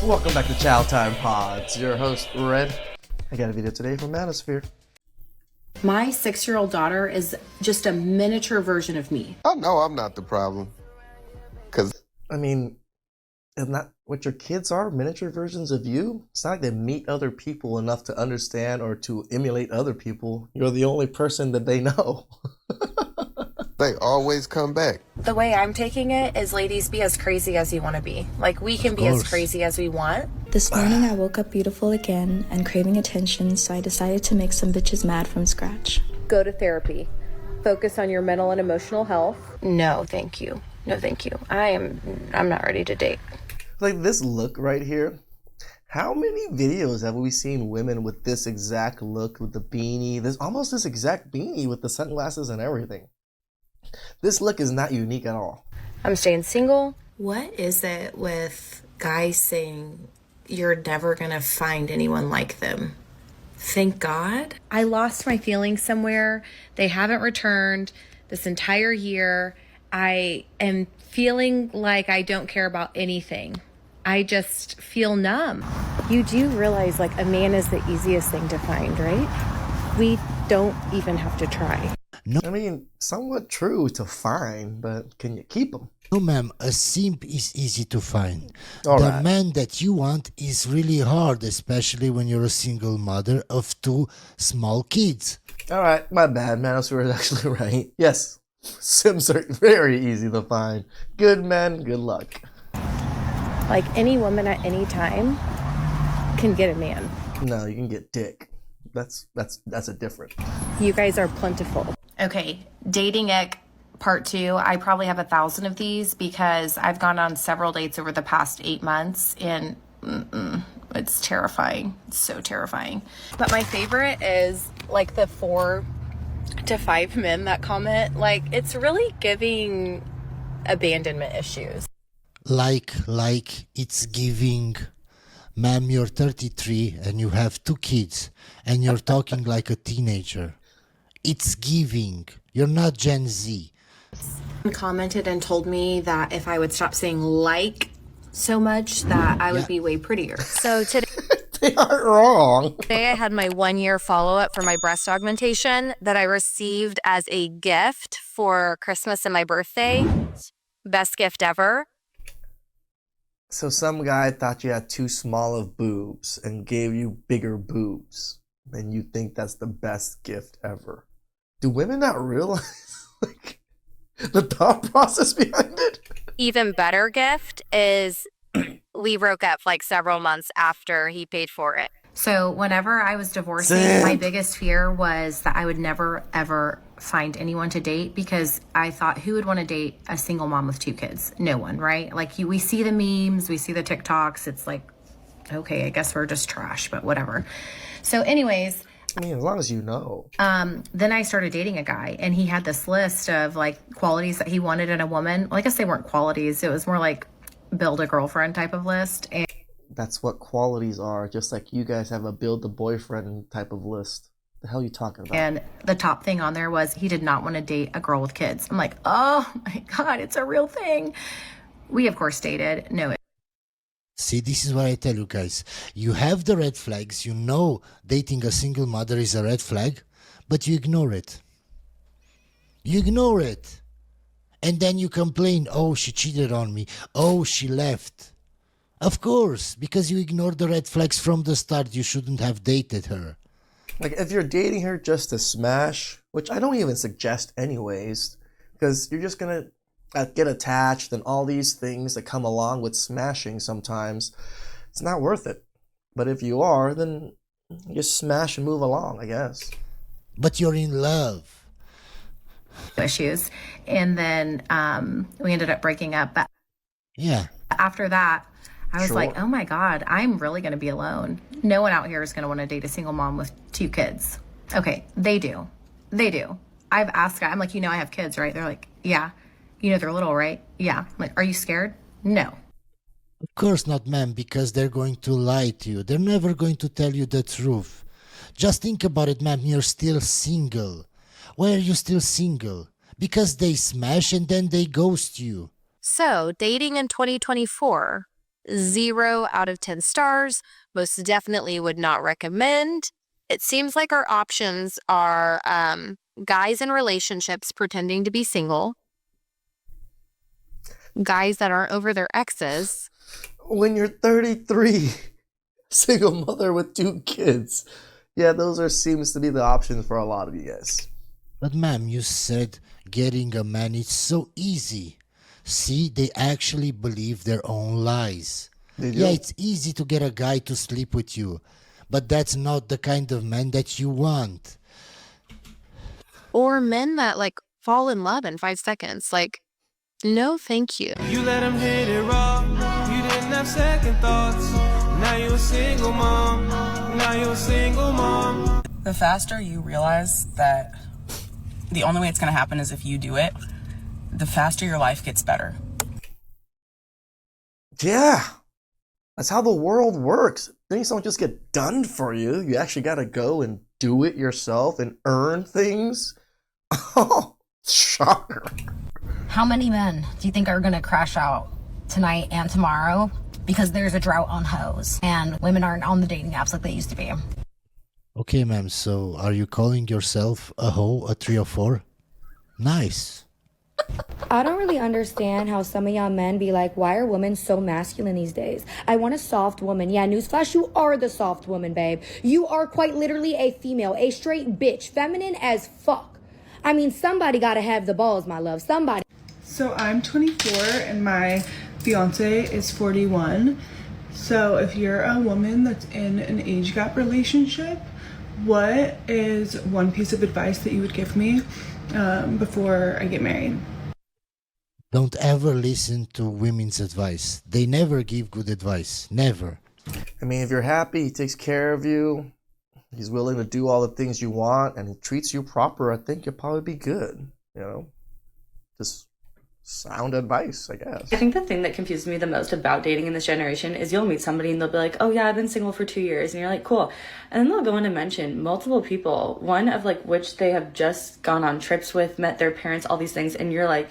Welcome back to Chow Time Pods. Your host, Red. I got a video today from Manosphere. My 6-year-old daughter is just a miniature version of me. I know I'm not the problem. I mean, isn't that what your kids are? Miniature versions of you? It's not like they meet other people enough to understand or to emulate other people. You're the only person that they know. They always come back. The way I'm taking it is, ladies, be as crazy as you want to be. Like, we can be as crazy as we want. This morning I woke up beautiful again and craving attention, so I decided to make some bitches mad from scratch. Go to therapy. Focus on your mental and emotional health. No, thank you. No, thank you. I'm not ready to date. Like this look right here. How many videos have we seen women with this exact look, with the beanie? There's almost this exact beanie with the sunglasses and everything. This look is not unique at all. I'm staying single. What is it with guys saying you're never gonna find anyone like them? Thank God. I lost my feelings somewhere. They haven't returned this entire year. I am feeling like I don't care about anything. I just feel numb. You do realize, like, a man is the easiest thing to find, right? We don't even have to try. No, I mean, somewhat true to find, but can you keep them? no, ma'am. A simp is easy to find. All The right. man that you want is really hard, especially when you're a single mother of 2 small kids. All right, my bad. Manosphere is actually right. Yes, Sims are very easy to find. Good men, good luck. Like, any woman at any time can get a man. No, you can get dick. That's a different. You guys are plentiful. Okay, dating ick part 2. I probably have 1,000 of these because I've gone on several dates over the past 8 months, and it's terrifying. It's so terrifying. But my favorite is like the 4 to 5 men that comment. Like, it's really giving abandonment issues. Like it's giving. Ma'am, you're 33 and you have 2 kids and you're talking like a teenager. It's giving. You're not Gen Z. Commented and told me that if I would stop saying like so much, that I would be way prettier. So today They aren't wrong. I had my 1-year follow-up for my breast augmentation that I received as a gift for Christmas and my birthday. Best gift ever. So some guy thought you had too small of boobs and gave you bigger boobs, and you think that's the best gift ever. Do women not realize like the thought process behind it? Even better gift is we broke up like several months after he paid for it. So whenever I was divorcing, Simp. my biggest fear was that I would never, ever find anyone to date, because I thought, who would want to date a single mom with 2 kids? No one, right? Like, we see the memes, we see the TikToks. It's like, okay, I guess we're just trash, but whatever. So anyways, I mean, as long as you know. then I started dating a guy, and he had this list of like qualities that he wanted in a woman. Well, I guess they weren't qualities. It was more like build a girlfriend type of list. And That's what qualities are, just like you guys have a build a boyfriend type of list. The hell you talking about? And the top thing on there was he did not want to date a girl with kids. I'm like, oh my God, it's a real thing. We, of course, dated. No. See, this is what I tell you guys. You have the red flags. You know dating a single mother is a red flag, but you ignore it. You ignore it. And then you complain, oh, she cheated on me. Oh, she left. Of course, because you ignored the red flags from the start. You shouldn't have dated her. Like, if you're dating her just to smash, which I don't even suggest anyways, because you're just gonna get attached and all these things that come along with smashing sometimes, it's not worth it. But if you are, then just smash and move along, I guess. But you're in love. Issues. And then we ended up breaking up. But Yeah. after that, I was Sure. like, oh my God, I'm really going to be alone. No one out here is going to want to date a single mom with 2 kids. Okay, they do. They do. I've asked, I'm like, I have kids, right? They're like, yeah. They're little, right? Yeah. I'm like, are you scared? No. Of course not, ma'am, because they're going to lie to you. They're never going to tell you the truth. Just think about it, ma'am. You're still single. Why are you still single? Because they smash and then they ghost you. So dating in 2024, 0 out of 10 stars. Most definitely would not recommend. It seems like our options are guys in relationships pretending to be single, guys that aren't over their exes. When you're 33, single mother with 2 kids. Yeah, seems to be the options for a lot of you guys. But ma'am, you said getting a man is so easy. See, they actually believe their own lies. They do. Yeah, it's easy to get a guy to sleep with you, but that's not the kind of man that you want. Or men that like fall in love in 5 seconds. Like, no, thank you. You let him hit it raw. You didn't have second thoughts. Now you're a single mom. Now you're a single mom. The faster you realize that the only way it's going to happen is if you do it, the faster your life gets better. Yeah. That's how the world works. Things don't just get done for you. You actually got to go and do it yourself and earn things. Oh, shocker. How many men do you think are going to crash out tonight and tomorrow because there's a drought on hoes and women aren't on the dating apps like they used to be? Okay, ma'am, so are you calling yourself a hoe, a 304? Nice. I don't really understand how some of y'all men be like, why are women so masculine these days? I want a soft woman. Yeah, newsflash, you are the soft woman, babe. You are quite literally a female, a straight bitch, feminine as fuck. I mean, somebody gotta have the balls, my love, somebody. So I'm 24 and my fiance is 41. So if you're a woman that's in an age gap relationship, what is one piece of advice that you would give me before I get married? Don't ever listen to women's advice. They never give good advice. Never. I mean, if you're happy, he takes care of you, he's willing to do all the things you want, and he treats you proper, I think you'll probably be good. You know? Just sound advice, I guess. I think the thing that confuses me the most about dating in this generation is you'll meet somebody and they'll be like, oh yeah, I've been single for 2 years. And you're like, cool. And then they'll go in and mention multiple people, one of like which they have just gone on trips with, met their parents, all these things. And you're like,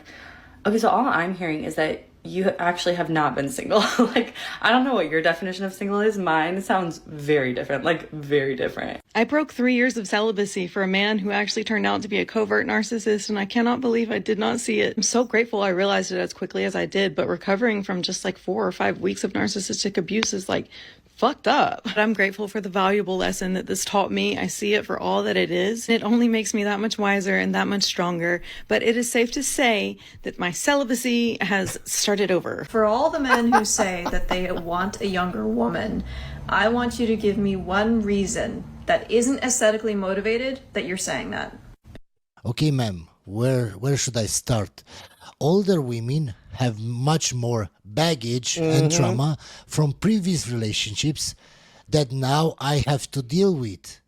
okay, so all I'm hearing is that you actually have not been single. Like, I don't know what your definition of single is. Mine sounds very different, like very different. I broke 3 years of celibacy for a man who actually turned out to be a covert narcissist, and I cannot believe I did not see it. I'm so grateful I realized it as quickly as I did, but recovering from just like 4 or 5 weeks of narcissistic abuse is like fucked up. But I'm grateful for the valuable lesson that this taught me. I see it for all that it is. It only makes me that much wiser and that much stronger. But it is safe to say that my celibacy has started over. For all the men who say that they want a younger woman, I want you to give me one reason that isn't aesthetically motivated that you're saying that. Okay, ma'am, where should I start? Older women have much more baggage and trauma from previous relationships that now I have to deal with.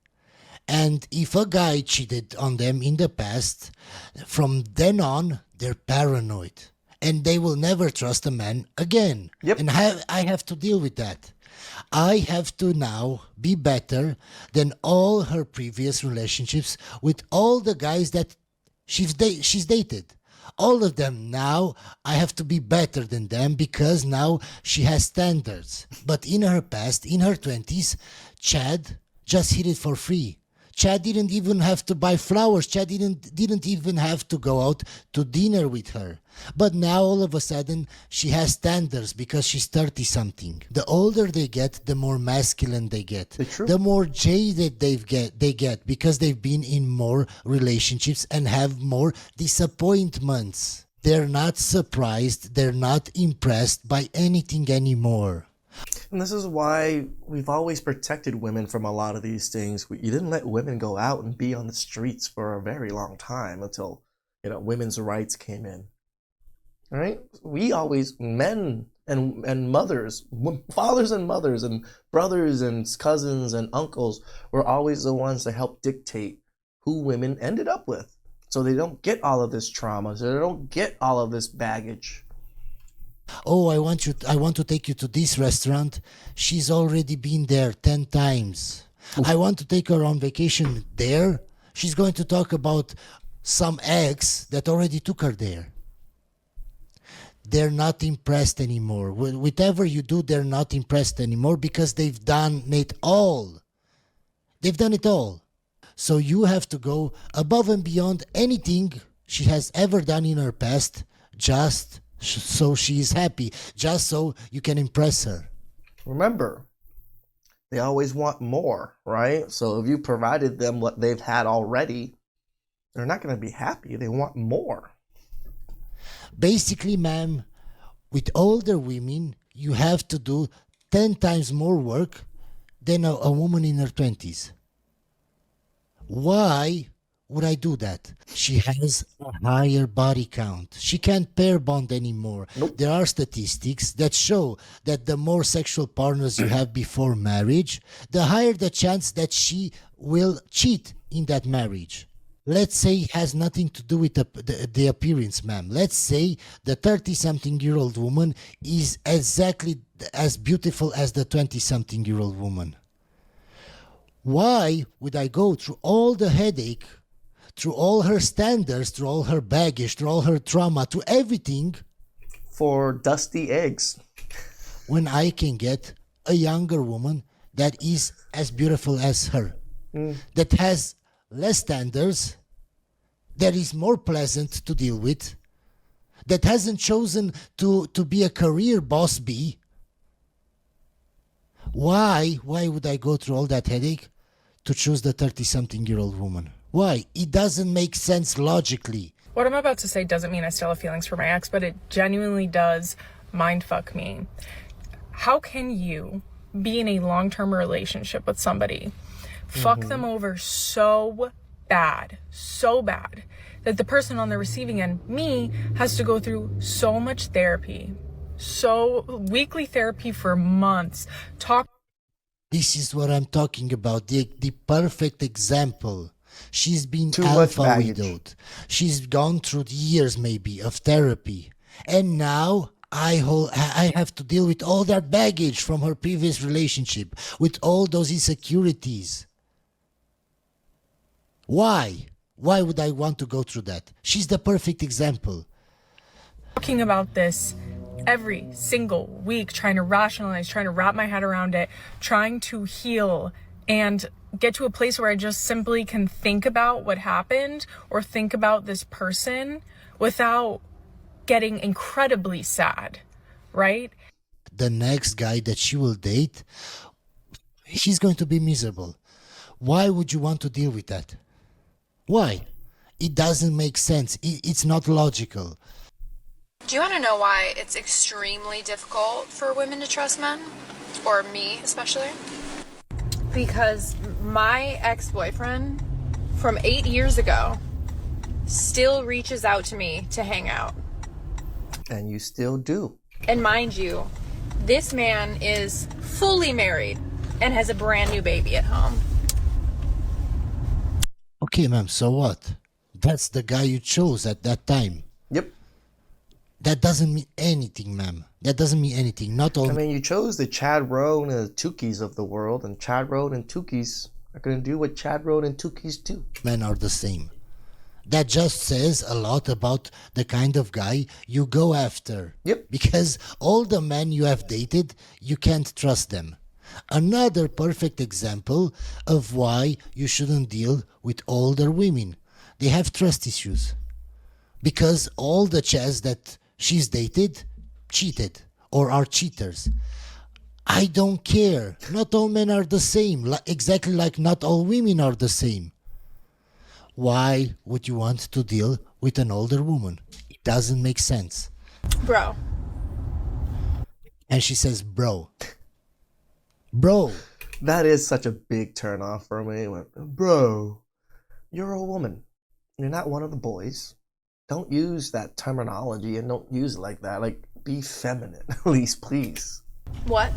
And if a guy cheated on them in the past, from then on, they're paranoid. And they will never trust a man again. Yep. And I have to deal with that. I have to now be better than all her previous relationships with all the guys that she's dated. All of them now, I have to be better than them because now she has standards. But in her past, in her 20s, Chad just hit it for free. Chad didn't even have to buy flowers. Chad didn't even have to go out to dinner with her. But now all of a sudden she has standards because she's 30-something. The older they get, the more masculine they get. The more jaded they get because they've been in more relationships and have more disappointments. They're not surprised. They're not impressed by anything anymore. And this is why we've always protected women from a lot of these things. You didn't let women go out and be on the streets for a very long time until, women's rights came in. All right? We always, men and mothers, fathers and mothers and brothers and cousins and uncles were always the ones that helped dictate who women ended up with. So they don't get all of this trauma. So they don't get all of this baggage. Oh, I want to take you to this restaurant. She's already been there 10 times. I want to take her on vacation there. She's going to talk about some ex that already took her there. they're not impressed anymore. Whatever you do, they're not impressed anymore because they've done it all. They've done it all. So you have to go above and beyond anything she has ever done in her past, just so she is happy, just so you can impress her. Remember, they always want more, right? So if you provided them what they've had already, they're not going to be happy. They want more. Basically, ma'am, with older women, you have to do 10 times more work than a woman in her 20s. Why would I do that? She has a higher body count. She can't pair bond anymore. Nope. There are statistics that show that the more sexual partners you have before marriage, the higher the chance that she will cheat in that marriage. Let's say it has nothing to do with the appearance, ma'am. Let's say the 30-something-year-old woman is exactly as beautiful as the 20-something-year-old woman. Why would I go through all the headache, through all her standards, through all her baggage, through all her trauma, through everything, for dusty eggs, when I can get a younger woman that is as beautiful as her, that has less standards, that is more pleasant to deal with, that hasn't chosen to be a career boss bee? Why would I go through all that headache to choose the 30-something-year-old woman? Why? It doesn't make sense logically. What I'm about to say doesn't mean I still have feelings for my ex, but it genuinely does mindfuck me. How can you be in a long-term relationship with somebody, fuck them over so bad, that the person on the receiving end, me, has to go through so much therapy, so weekly therapy for months, This is what I'm talking about, the perfect example. She's been Too much alpha baggage. widowed. She's gone through years maybe of therapy. And now I have to deal with all that baggage from her previous relationship, with all those insecurities. Why? Why would I want to go through that? She's the perfect example. talking about this every single week, trying to rationalize, trying to wrap my head around it, trying to heal and get to a place where I just simply can think about what happened or think about this person without getting incredibly sad, right? The next guy that she will date, he's going to be miserable. Why would you want to deal with that? Why? It doesn't make sense. It's not logical. Do you want to know why it's extremely difficult for women to trust men? Or me, especially? Because my ex-boyfriend from 8 years ago still reaches out to me to hang out. And you still do. And mind you, this man is fully married and has a brand new baby at home. Okay, ma'am, so what? That's the guy you chose at that time. Yep. That doesn't mean anything, ma'am. That doesn't mean anything. Not all. I mean, you chose the Chad Road and the Tukis of the world, and Chad Road and Tukis are going to do what Chad Road and Tukis do. Men are the same. That just says a lot about the kind of guy you go after. Yep. Because all the men you have dated, you can't trust them. Another perfect example of why you shouldn't deal with older women. They have trust issues. Because all the chads that she's dated cheated or are cheaters. I don't care. Not all men are the same. Exactly like not all women are the same. Why would you want to deal with an older woman? It doesn't make sense. Bro. And she says, bro. Bro. That is such a big turnoff for me. Bro, you're a woman. You're not one of the boys. Don't use that terminology and don't use it like that. Like, be feminine, at least, please. What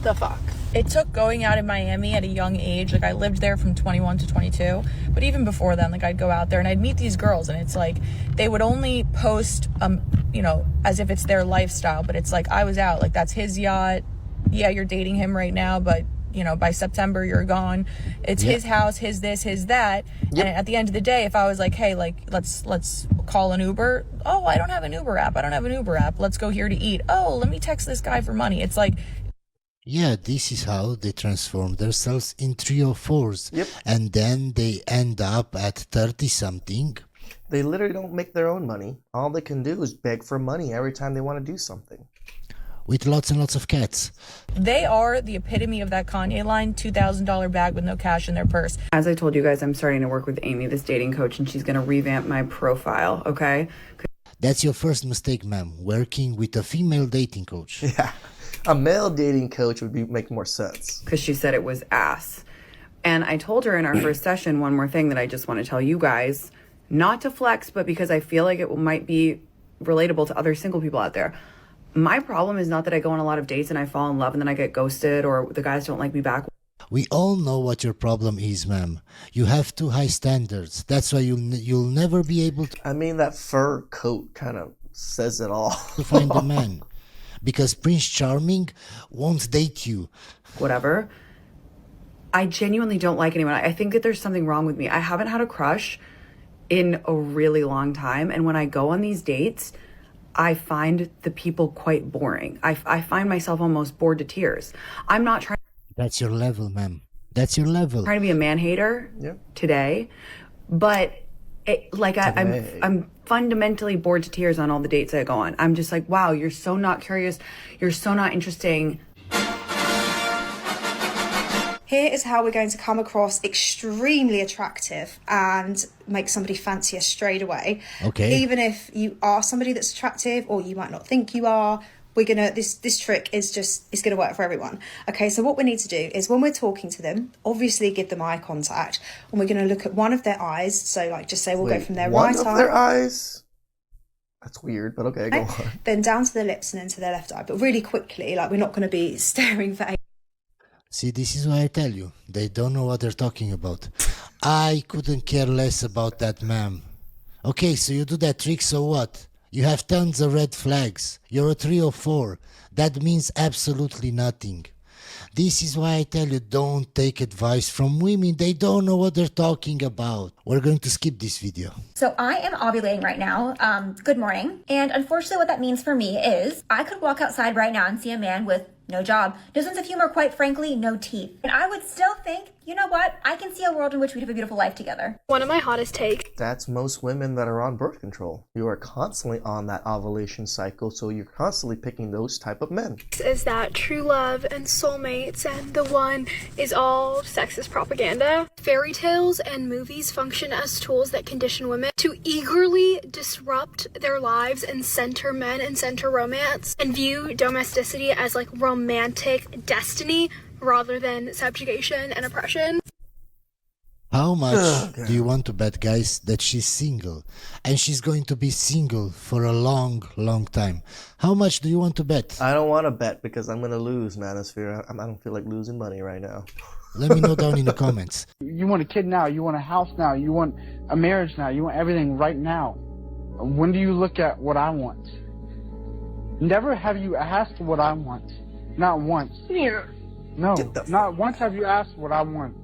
the fuck? It took going out in Miami at a young age. Like, I lived there from 21 to 22. But even before then, like, I'd go out there and I'd meet these girls. And it's like, they would only post, you know, as if it's their lifestyle. But it's like, I was out. Like, that's his yacht. Yeah, you're dating him right now. But, you know, by September, you're gone. It's his house, his this, his that. Yep. And at the end of the day, if I was like, hey, like, let's call an Uber. Oh, I don't have an Uber app. Let's go here to eat. Oh, let me text this guy for money. It's like, Yeah, this is how they transform themselves in 3 or 4s. Yep. And then they end up at 30 something. They literally don't make their own money. All they can do is beg for money every time they want to do something. With lots and lots of cats. they are the epitome of that Kanye line, $2,000 bag with no cash in their purse. As I told you guys, I'm starting to work with Amy, this dating coach, and she's going to revamp my profile, okay? That's your first mistake, ma'am. Working with a female dating coach. Yeah. A male dating coach would make more sense. Because she said it was ass. And I told her in our first session one more thing that I just want to tell you guys, not to flex, but because I feel like it might be relatable to other single people out there. My problem is not that I go on a lot of dates and I fall in love and then I get ghosted or the guys don't like me back. We all know what your problem is, ma'am. You have too high standards. That's why you'll never be able to... I mean, that fur coat kind of says it all. ...to find a man. Because Prince Charming won't date you. Whatever. I genuinely don't like anyone. I think that there's something wrong with me. I haven't had a crush in a really long time. And when I go on these dates, I find the people quite boring. I find myself almost bored to tears. I'm not trying... That's your level, ma'am. That's your level. Trying to be a man hater today, but I'm fundamentally bored to tears on all the dates I go on. I'm just like, wow, you're so not curious. You're so not interesting. Here is how we're going to come across extremely attractive and make somebody fancy us straight away. Okay. Even if you are somebody that's attractive or you might not think you are, this trick is gonna work for everyone. Okay, so what we need to do is when we're talking to them, obviously give them eye contact, and we're gonna look at one of their eyes. So like just say we'll go from their right eye. One of their eyes? That's weird, but okay, go on. Then down to their lips and then to their left eye, but really quickly. Like we're not gonna be staring for See, this is why I tell you. They don't know what they're talking about. I couldn't care less about that, ma'am. Okay, so you do that trick, so what? You have tons of red flags. You're a 3 or 4. That means absolutely nothing. This is why I tell you, don't take advice from women. They don't know what they're talking about. We're going to skip this video. So I am ovulating right now. Good morning. And unfortunately what that means for me is I could walk outside right now and see a man with no job, no sense of humor, quite frankly, no teeth. And I would still think, you know what? I can see a world in which we'd have a beautiful life together. One of my hottest takes. That's most women that are on birth control. You are constantly on that ovulation cycle, so you're constantly picking those type of men. Is that true love and soulmates and the one is all sexist propaganda. Fairy tales and movies function as tools that condition women to eagerly disrupt their lives and center men and center romance and view domesticity as like romantic destiny rather than subjugation and oppression. How much do you want to bet, guys, that she's single? And she's going to be single for a long, long time. How much do you want to bet? I don't want to bet because I'm going to lose, Manosphere. I don't feel like losing money right now. Let me know down in the comments. You want a kid now. You want a house now. You want a marriage now. You want everything right now. When do you look at what I want? Never have you asked what I want. Not once. Here. No, not once have you asked what I want.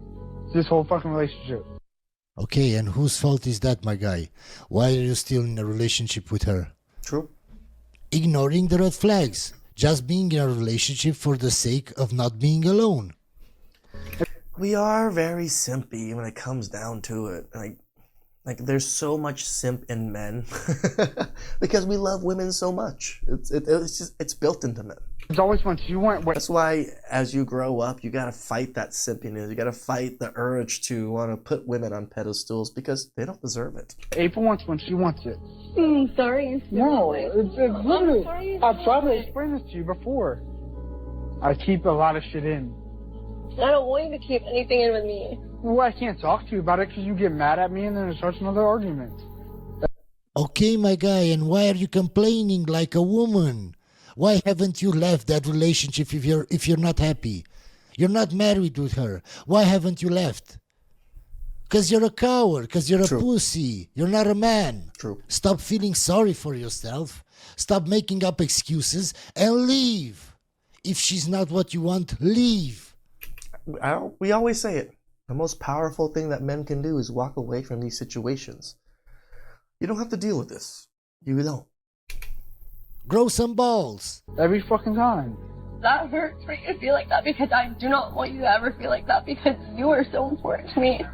This whole fucking relationship. Okay, and whose fault is that, my guy? Why are you still in a relationship with her? True. Ignoring the red flags. Just being in a relationship for the sake of not being alone. We are very simpy when it comes down to it. Like there's so much simp in men because we love women so much. It's built into men. It's always once you want what. That's why as you grow up, you gotta fight that simpiness. You gotta fight the urge to want to put women on pedestals because they don't deserve it. April wants when she wants it. Sorry. No, it's literally. I've tried to explain this to you before. I keep a lot of shit in. I don't want you to keep anything in with me. Well, I can't talk to you about it because you get mad at me and then it starts another argument. Okay, my guy, and why are you complaining like a woman? Why haven't you left that relationship if you're not happy? You're not married with her. Why haven't you left? Because you're a coward, because you're a pussy. You're not a man. True. Stop feeling sorry for yourself. Stop making up excuses and leave. If she's not what you want, leave. We always say it. The most powerful thing that men can do is walk away from these situations. You don't have to deal with this. You don't. Grow some balls. Every fucking time. That hurts for you to feel like that because I do not want you to ever feel like that because you are so important to me.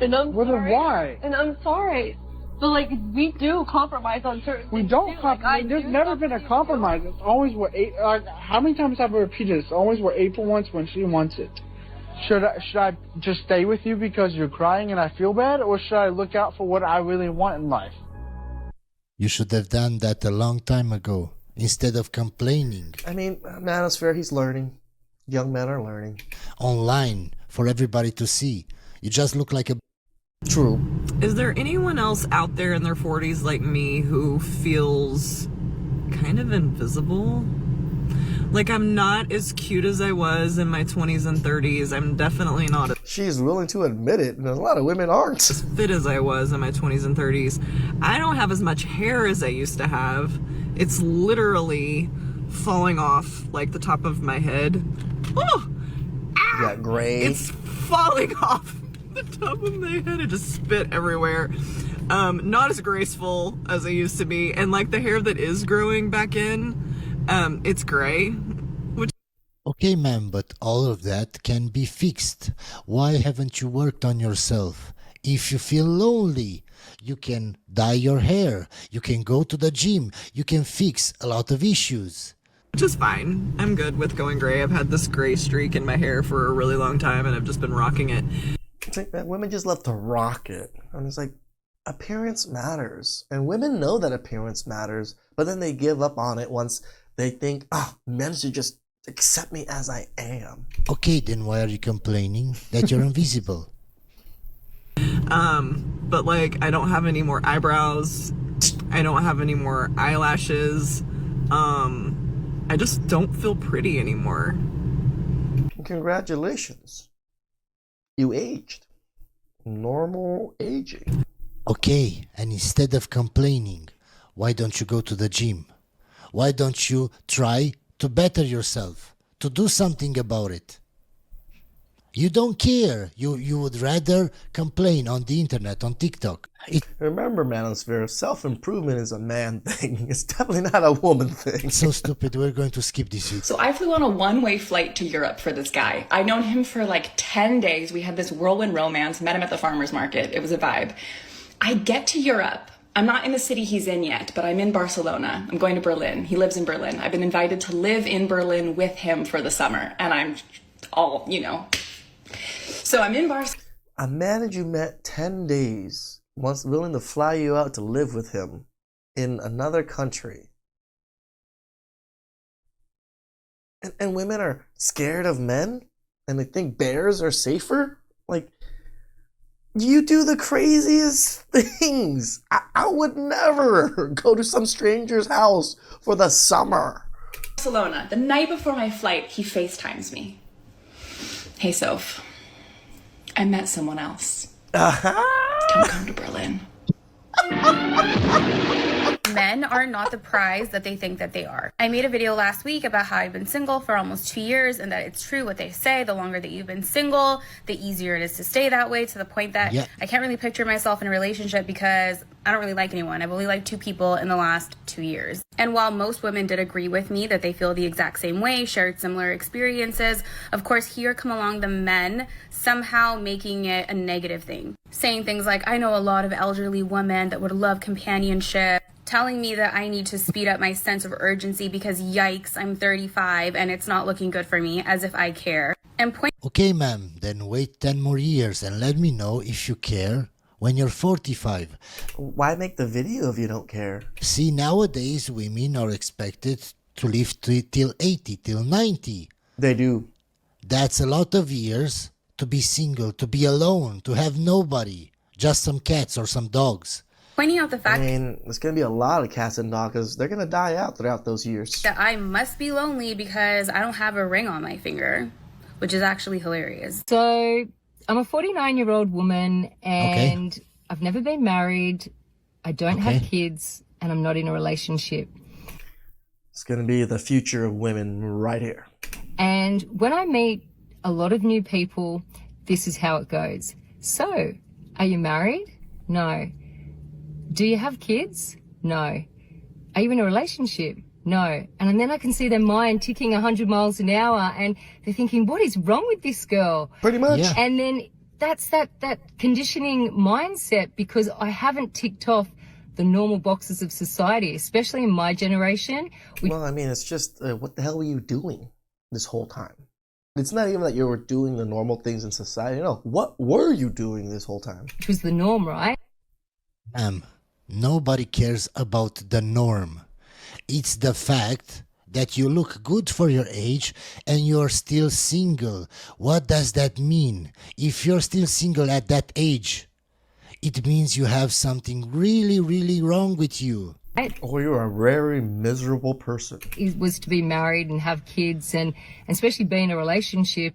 And I'm sorry. Why? And I'm sorry. But like, we do compromise on certain We things. don't too. compromise. There's never been a compromise. It's always what how many times have I repeated? It's always what April wants when she wants it. Should I just stay with you because you're crying and I feel bad, or should I look out for what I really want in life? You should have done that a long time ago, instead of complaining. I mean, Manosphere, he's learning. Young men are learning. Online, for everybody to see. You just look like a... True. Is there anyone else out there in their 40s like me who feels kind of invisible? Like, I'm not as cute as I was in my 20s and 30s. I'm definitely not as She's willing to admit it, and a lot of women aren't. fit as I was in my 20s and 30s. I don't have as much hair as I used to have. It's literally falling off, like, the top of my head. Oh! You got gray. It's falling off the top of my head. It just spit everywhere. Not as graceful as I used to be. And, like, the hair that is growing back in, it's gray. Okay, ma'am, but all of that can be fixed. Why haven't you worked on yourself? If you feel lonely, you can dye your hair. You can go to the gym. You can fix a lot of issues. Which is fine. I'm good with going gray. I've had this gray streak in my hair for a really long time, and I've just been rocking it. It's like, man, women just love to rock it. And it's like, appearance matters. And women know that appearance matters, but then they give up on it once they think, men should just accept me as I am. Okay, then why are you complaining that you're invisible? But like, I don't have any more eyebrows. I don't have any more eyelashes. I just don't feel pretty anymore. Congratulations. You aged. Normal aging. Okay, and instead of complaining, why don't you go to the gym? Why don't you try to better yourself, to do something about it? You don't care. You would rather complain on the internet, on TikTok. Remember, Manosphere, self-improvement is a man thing. It's definitely not a woman thing. So stupid. We're going to skip this week. So I flew on a one-way flight to Europe for this guy. I'd known him for like 10 days. We had this whirlwind romance, met him at the farmer's market. It was a vibe. I get to Europe. I'm not in the city he's in yet, but I'm in Barcelona. I'm going to Berlin. He lives in Berlin. I've been invited to live in Berlin with him for the summer. And I'm all, So I'm in Barcelona. A man that you met 10 days wants willing to fly you out to live with him in another country. And women are scared of men? And they think bears are safer? Like, you do the craziest things. I would never go to some stranger's house for the summer. Barcelona. The night before my flight, he FaceTimes me. Hey, Soph. I met someone else. Don't come to Berlin. Men are not the prize that they think that they are. I made a video last week about how I've been single for almost 2 years and that it's true what they say. The longer that you've been single, the easier it is to stay that way, to the point that I can't really picture myself in a relationship because I don't really like anyone. I've only liked 2 people in the last 2 years. And while most women did agree with me that they feel the exact same way, shared similar experiences, of course, here come along the men somehow making it a negative thing. Saying things like, I know a lot of elderly women that would love companionship, telling me that I need to speed up my sense of urgency because yikes, I'm 35 and it's not looking good for me, as if I care. And Okay, ma'am, then wait 10 more years and let me know if you care when you're 45. Why make the video if you don't care? See, nowadays women are expected to live till 80, till 90. They do. That's a lot of years to be single, to be alone, to have nobody, just some cats or some dogs. Pointing out the fact there's going to be a lot of cats and dogs because they're going to die out throughout those years. that I must be lonely because I don't have a ring on my finger, which is actually hilarious. So I'm a 49-year-old woman and I've never been married. I don't have kids and I'm not in a relationship. It's going to be the future of women right here. And when I meet a lot of new people, this is how it goes. So, are you married? No. Do you have kids? No. Are you in a relationship? No. And then I can see their mind ticking 100 miles an hour and they're thinking, what is wrong with this girl? Pretty much. Yeah. And then that's that conditioning mindset, because I haven't ticked off the normal boxes of society, especially in my generation. Well, I mean, it's just, what the hell were you doing this whole time? It's not even that you were doing the normal things in society. No, what were you doing this whole time? Which was the norm, right? Nobody cares about the norm. It's the fact that you look good for your age and you're still single. What does that mean? If you're still single at that age, it means you have something really, really wrong with you. Or you're a very miserable person. It was to be married and have kids and especially be in a relationship,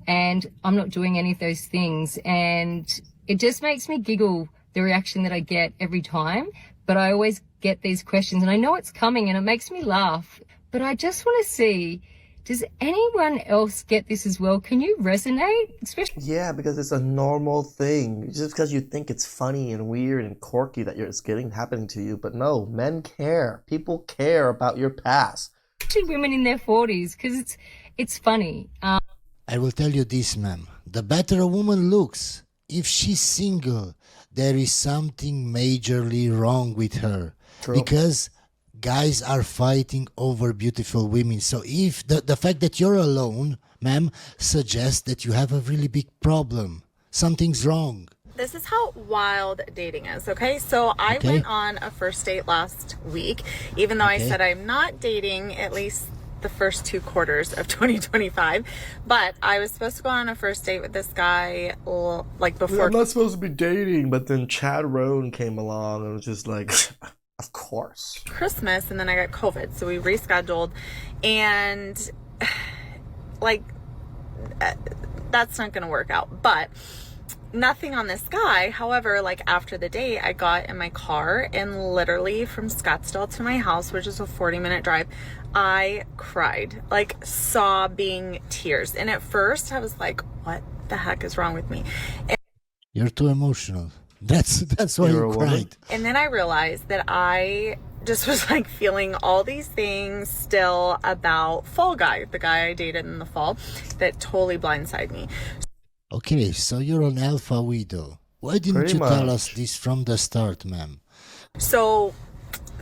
and I'm not doing any of those things. And it just makes me giggle, the reaction that I get every time. But I always get these questions and I know it's coming and it makes me laugh. But I just want to see, does anyone else get this as well? Can you resonate? Yeah, because it's a normal thing. Just because you think it's funny and weird and quirky that it's happening to you. But no, men care. People care about your past. Especially women in their 40s, because it's funny. I will tell you this, ma'am. The better a woman looks, if she's single, there is something majorly wrong with her. True. Because guys are fighting over beautiful women. So if the fact that you're alone, ma'am, suggests that you have a really big problem. Something's wrong. This is how wild dating is, okay? So I went on a first date last week, even though I said I'm not dating at least the first 2 quarters of 2025. But I was supposed to go on a first date with this guy like before. I'm not supposed to be dating, but then Chad Rohn came along and was just like... Of course. Christmas, and then I got COVID, so we rescheduled, and like that's not gonna work out. But nothing on this guy. However, like after the date, I got in my car and literally from Scottsdale to my house, which is a 40-minute drive, I cried, like sobbing tears. And at first I was like, what the heck is wrong with me? You're too emotional. That's why you cried. And then I realized that I just was like feeling all these things still about Fall Guy, the guy I dated in the fall, that totally blindsided me. Okay, so you're an alpha widow. Why didn't you tell us this from the start, ma'am? So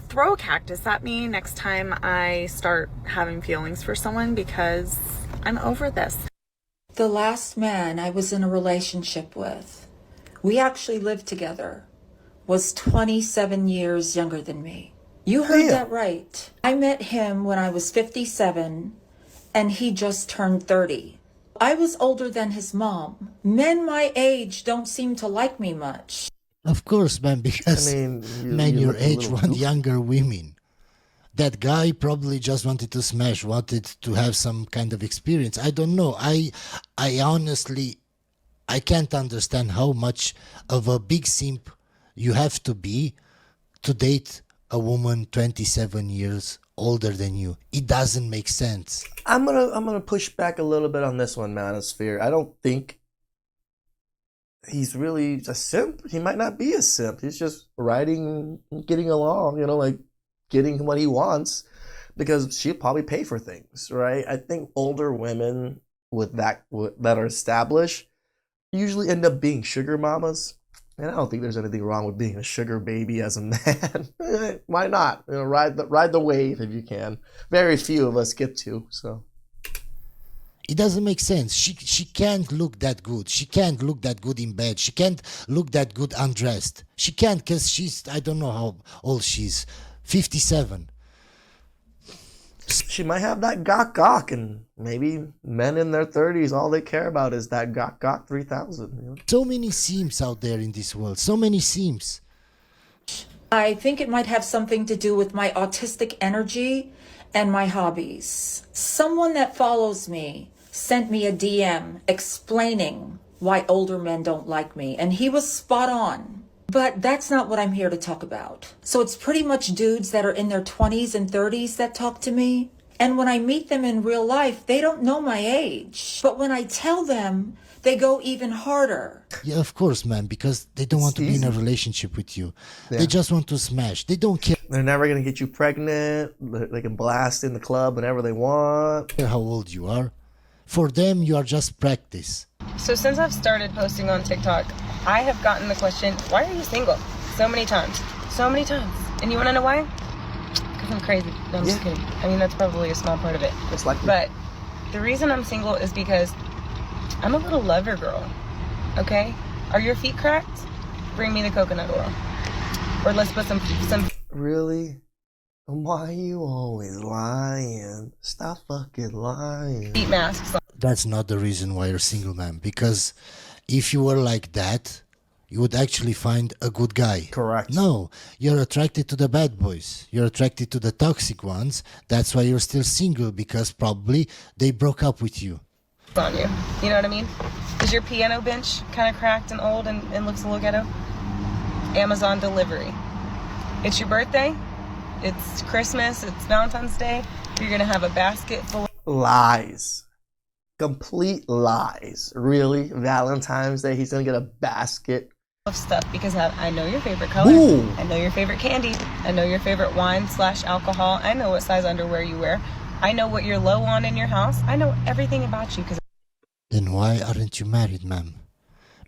throw a cactus at me next time I start having feelings for someone, because I'm over this. The last man I was in a relationship with, we actually lived together, was 27 years younger than me. You heard that right. I met him when I was 57 and he just turned 30. I was older than his mom. Men my age don't seem to like me much. Of course, man, because men your age want younger women. That guy probably just wanted to smash, wanted to have some kind of experience. I don't know. I honestly... I can't understand how much of a big simp you have to be to date a woman 27 years older than you. It doesn't make sense. I'm gonna push back a little bit on this one, Manosphere. I don't think he's really a simp. He might not be a simp. He's just riding, getting along, like getting what he wants, because she'll probably pay for things, right? I think older women that are established usually end up being sugar mamas, and I don't think there's anything wrong with being a sugar baby as a man. Why not? Ride the wave if you can. Very few of us get to, so. It doesn't make sense. She can't look that good. She can't look that good in bed. She can't look that good undressed. She can't, because she's, I don't know how old she's, 57. She might have that gawk, and maybe men in their 30s, all they care about is that gawk 3000. So many simps out there in this world. So many simps. I think it might have something to do with my autistic energy and my hobbies. Someone that follows me sent me a DM explaining why older men don't like me, and he was spot on. But that's not what I'm here to talk about. So it's pretty much dudes that are in their 20s and 30s that talk to me. And when I meet them in real life, they don't know my age. But when I tell them, they go even harder. Yeah, of course, man, because they don't want to be in a relationship with you. Yeah. They just want to smash. They don't care They're never gonna get you pregnant. They can blast in the club whenever they want. how old you are. For them, you are just practice. So since I've started posting on TikTok, I have gotten the question, why are you single? So many times. So many times. And you want to know why? Because I'm crazy. No, I'm just kidding. I mean, that's probably a small part of it. It's likely. But the reason I'm single is because I'm a little lover girl. Okay? Are your feet cracked? Bring me the coconut oil. Or let's put some Really? Why you always lying? Stop fucking lying. feet masks on. That's not the reason why you're single, man. Because if you were like that, you would actually find a good guy. Correct. No, you're attracted to the bad boys. You're attracted to the toxic ones. That's why you're still single, because probably they broke up with you. On you. You know what I mean? Is your piano bench kind of cracked and old and looks a little ghetto? Amazon delivery. It's your birthday. It's Christmas. It's Valentine's Day. You're going to have a basket full of Lies. Complete lies. Really? Valentine's Day, he's gonna get a basket stuff because I know your favorite color. Ooh. I know your favorite candy. I know your favorite wine/alcohol. I know what size underwear you wear. I know what you're low on in your house. I know everything about you because Then why aren't you married, ma'am?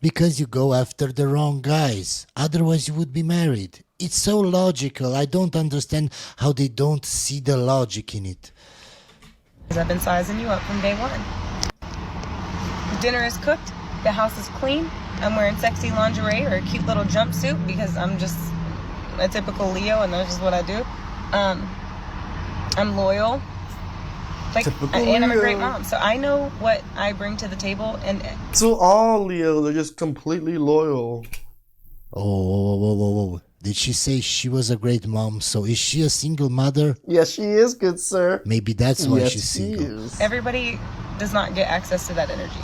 Because you go after the wrong guys. Otherwise, you would be married. It's so logical. I don't understand how they don't see the logic in it. I've been sizing you up from day one. Dinner is cooked. The house is clean. I'm wearing sexy lingerie or a cute little jumpsuit because I'm just a typical Leo and that's just what I do. I'm loyal. And I'm a great mom. So I know what I bring to the table. And so all Leo, they're just completely loyal. Oh. Did she say she was a great mom? So is she a single mother? Yes, she is, good sir. Maybe that's why Yes, she's she single. is. everybody does not get access to that energy.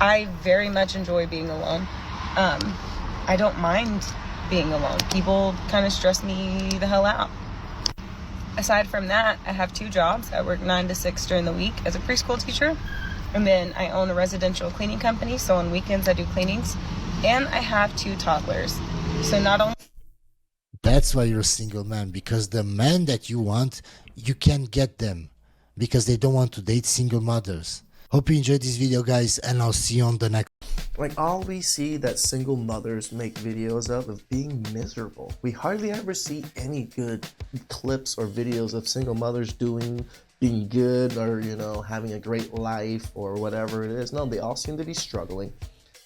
I very much enjoy being alone. I don't mind being alone. People kind of stress me the hell out. Aside from that, I have 2 jobs. I work 9 to 6 during the week as a preschool teacher. And then I own a residential cleaning company. So on weekends I do cleanings. And I have 2 toddlers. So not only... That's why you're a single man. Because the men that you want, you can't get them. Because they don't want to date single mothers. Hope you enjoyed this video, guys. And I'll see you on the next. Like, all we see that single mothers make videos of is being miserable. We hardly ever see any good clips or videos of single mothers being good or, you know, having a great life or whatever it is. No, they all seem to be struggling.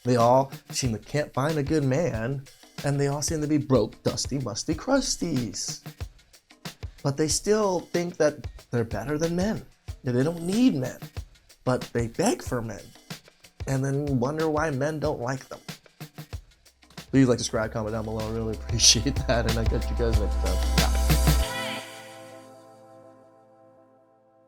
They all seem to can't find a good man, and they all seem to be broke, dusty, musty crusties. But they still think that they're better than men. They don't need men, but they beg for men. And then wonder why men don't like them. Please like, subscribe, comment down below. I really appreciate that. And I'll catch you guys next time.